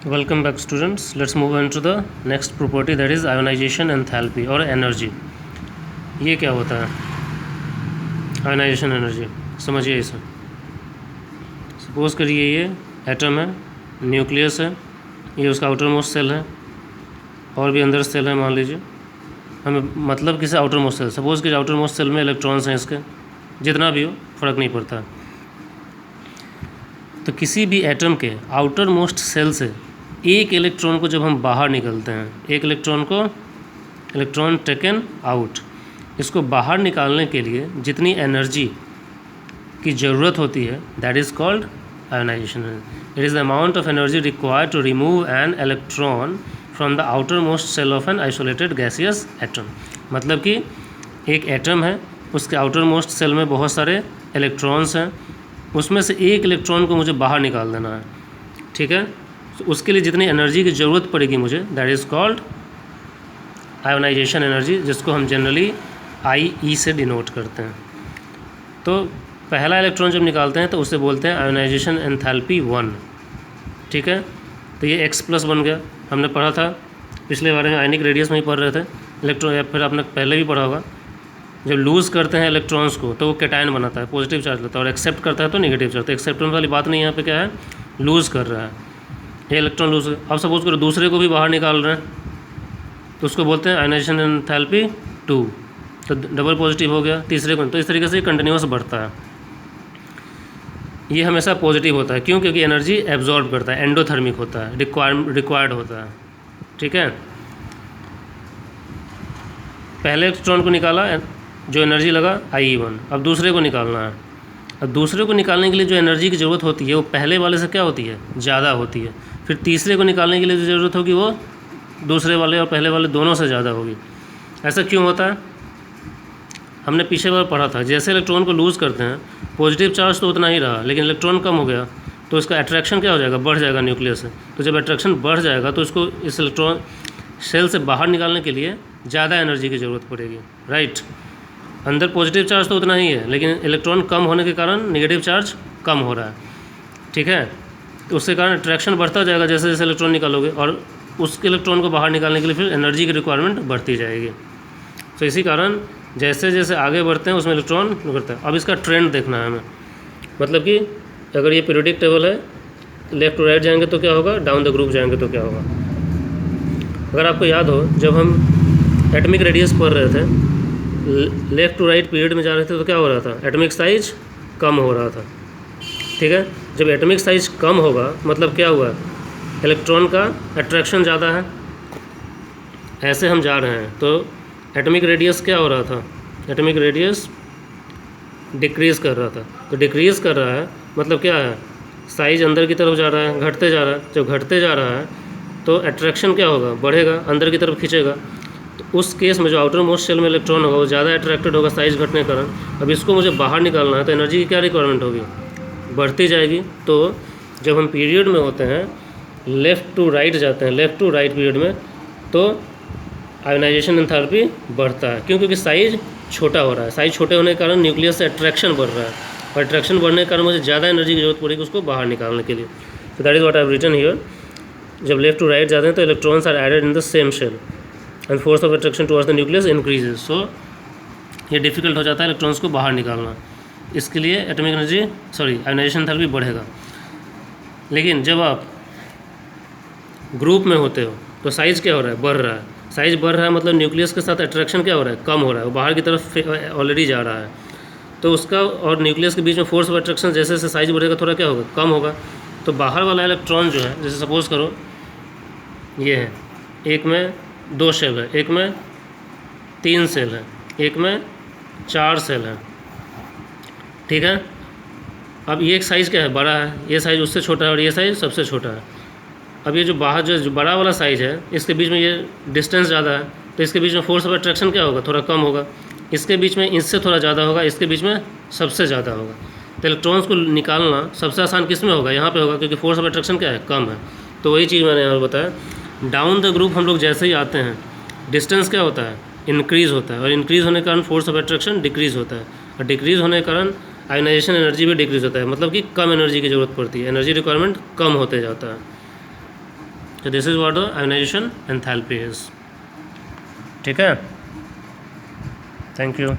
Welcome back students. Let's move on to the next property, that is ionization enthalpy और energy. ये क्या होता है आयोनाइजेशन एनर्जी? समझिए इसे। सपोज़ करिए ये एटम है, न्यूक्लियस है, ये उसका आउटर मोस्ट सेल है और भी अंदर सेल है मान लीजिए। हमें मतलब किसी आउटर मोस्ट सेल, सपोज़ कि आउटर मोस्ट सेल में इलेक्ट्रॉन्स हैं इसके, जितना भी हो फ़र्क नहीं पड़ता। तो किसी भी एटम के आउटर मोस्ट सेल से एक इलेक्ट्रॉन को जब हम बाहर निकलते हैं, एक इलेक्ट्रॉन टेकन आउट, इसको बाहर निकालने के लिए जितनी एनर्जी की ज़रूरत होती है that is called ionisation. It is the amount of energy required to remove an electron from the outermost shell of an isolated gaseous atom. मतलब कि एक एटम है, उसके आउटर मोस्ट सेल में बहुत सारे इलेक्ट्रॉन्स हैं, उसमें से एक इलेक्ट्रॉन को मुझे बाहर निकाल देना है, ठीक है। तो उसके लिए जितनी एनर्जी की ज़रूरत पड़ेगी मुझे that is called ionisation energy, जिसको हम जनरली IE से डिनोट करते हैं। तो पहला इलेक्ट्रॉन जब निकालते हैं तो उसे बोलते हैं आयोनाइजेशन एंथैल्पी 1, ठीक है। तो ये X+ बन गया। हमने पढ़ा था पिछले बारे में, आयनिक रेडियस में ही पढ़ रहे थे इलेक्ट्रॉन, या फिर आपने पहले भी पढ़ा होगा। जब लूज़ करते हैं इलेक्ट्रॉन्स को तो वो कैटायन बनाता है, पॉजिटिव चार्ज लेता है, और एक्सेप्ट करता है तो नेगेटिव चार्ज। तो एक्सेप्टेंस वाली बात नहीं, यहाँ पे क्या है, लूज़ कर रहा है, ये इलेक्ट्रॉन लूज़। अब सपोज करो दूसरे को भी बाहर निकाल रहे हैं तो उसको बोलते हैं आयोनाइजेशन एंथैल्पी 2, तो डबल पॉजिटिव हो गया तीसरे को। तो इस तरीके से कंटिन्यूस बढ़ता है। ये हमेशा पॉजिटिव होता है, क्यों? क्योंकि एनर्जी एब्जॉर्ब करता है, एंडोथर्मिक होता है, रिक्वायर्ड होता है, ठीक है। पहले इलेक्ट्रॉन को निकाला, जो एनर्जी लगा IE1। अब दूसरे को निकालना है। अब दूसरे को निकालने के लिए जो एनर्जी की ज़रूरत होती है वो पहले वाले से क्या होती है, ज़्यादा होती है। फिर तीसरे को निकालने के लिए जो ज़रूरत होगी वो दूसरे वाले और पहले वाले दोनों से ज़्यादा होगी। ऐसा क्यों होता है? हमने पीछे बार पढ़ा था, जैसे इलेक्ट्रॉन को लूज़ करते हैं, पॉजिटिव चार्ज तो उतना ही रहा, लेकिन इलेक्ट्रॉन कम हो गया तो इसका अट्रैक्शन क्या हो जाएगा, बढ़ जाएगा न्यूक्लियस से। तो जब अट्रैक्शन बढ़ जाएगा तो इसको इस इलेक्ट्रॉन सेल से बाहर निकालने के लिए ज़्यादा एनर्जी की ज़रूरत पड़ेगी, राइट। अंदर पॉजिटिव चार्ज तो उतना ही है, लेकिन इलेक्ट्रॉन कम होने के कारण नेगेटिव चार्ज कम हो रहा है, ठीक है। तो उसके कारण अट्रैक्शन बढ़ता जाएगा जैसे जैसे इलेक्ट्रॉन निकालोगे, और उस इलेक्ट्रॉन को बाहर निकालने के लिए फिर एनर्जी की रिक्वायरमेंट बढ़ती जाएगी। तो इसी कारण जैसे जैसे आगे बढ़ते हैं उसमें इलेक्ट्रॉन बढ़ता है। अब इसका ट्रेंड देखना है हमें, मतलब कि अगर ये पीरियोडिक टेबल है, लेफ़्ट टू राइट जाएंगे तो क्या होगा, डाउन द ग्रुप जाएंगे तो क्या होगा। अगर आपको याद हो, जब हम एटमिक रेडियस पढ़ रहे थे, लेफ़्ट टू राइट पीरियड में जा रहे थे तो क्या हो रहा था, एटमिक साइज कम हो रहा था, ठीक है। जब एटमिक साइज कम होगा मतलब क्या हुआ, इलेक्ट्रॉन का अट्रैक्शन ज़्यादा है, ऐसे हम जा रहे हैं तो एटमिक रेडियस क्या हो रहा था, एटमिक रेडियस डिक्रीज़ कर रहा था। तो डिक्रीज़ कर रहा है मतलब क्या है, साइज अंदर की तरफ जा रहा है, घटते जा रहा है। जब घटते जा रहा है तो अट्रैक्शन क्या होगा, बढ़ेगा, अंदर की तरफ खींचेगा। तो उस केस में जो आउटर मोस्ट सेल में इलेक्ट्रॉन होगा वो ज़्यादा अट्रैक्टेड होगा साइज़ घटने के कारण। अब इसको मुझे बाहर निकालना है तो एनर्जी की क्या रिक्वायरमेंट होगी, बढ़ती जाएगी। तो जब हम पीरियड में होते हैं, लेफ़्ट टू राइट जाते हैं, लेफ़्ट टू राइट पीरियड में, तो आयोनाइजेशन एंथैल्पी बढ़ता है। क्यों? क्योंकि साइज़ छोटा हो रहा है। साइज़ छोटे होने के कारण न्यूक्लियस से अट्रैक्शन बढ़ रहा है, और अट्रैक्शन बढ़ने के कारण मुझे ज़्यादा एनर्जी की जरूरत पड़ेगी उसको बाहर निकालने के लिए। तो that is what I have written here. जब लेफ़्ट टू राइट जाते हैं तो electrons are added in the same shell and force of attraction towards the nucleus increases. So ये डिफ़िकल्ट हो जाता है इलेक्ट्रॉन्स को बाहर निकालना। इसके लिए एटॉमिक एनर्जी आयोनाइजेशन एंथैल्पी बढ़ेगा। लेकिन जब आप ग्रुप में होते हो तो साइज़ क्या हो रहा है, बढ़ रहा है। साइज़ बढ़ रहा है मतलब न्यूक्लियस के साथ अट्रैक्शन क्या हो रहा है, कम हो रहा है, वो बाहर की तरफ ऑलरेडी जा रहा है। तो उसका और न्यूक्लियस के बीच में फोर्स ऑफ अट्रैक्शन जैसे जैसे साइज़ बढ़ेगा थोड़ा क्या होगा, कम होगा। तो बाहर वाला इलेक्ट्रॉन जो है, जैसे सपोज़ करो ये है, एक में 2 सेल है, एक में 3 सेल है, एक में 4 सेल है, ठीक है। अब ये एक साइज़ क्या है, बड़ा है, ये साइज़ उससे छोटा है और ये साइज़ सबसे छोटा है। अब ये जो बाहर जो बड़ा वाला साइज़ है, इसके बीच में ये डिस्टेंस ज़्यादा है, तो इसके बीच में फोर्स ऑफ अट्रैक्शन क्या होगा, थोड़ा कम होगा। इसके बीच में इससे थोड़ा ज़्यादा होगा, इसके बीच में सबसे ज़्यादा होगा। तो इलेक्ट्रॉन्स को निकालना सबसे आसान किस में होगा, यहाँ पे होगा, क्योंकि फोर्स ऑफ अट्रैक्शन क्या है, कम है। तो वही चीज़ मैंने यहाँ बताया। डाउन द ग्रुप हम लोग जैसे ही आते हैं, डिस्टेंस क्या होता है, इंक्रीज़ होता है, और इंक्रीज़ होने के कारण फोर्स ऑफ अट्रैक्शन डिक्रीज़ होता है, और डिक्रीज़ होने के कारण आयोनाइजेशन एनर्जी भी डिक्रीज़ होता है। मतलब कि कम एनर्जी की ज़रूरत पड़ती है, एनर्जी रिक्वायरमेंट कम होते जाता है। So this is what the ionization enthalpy is. ठीक है, थैंक यू.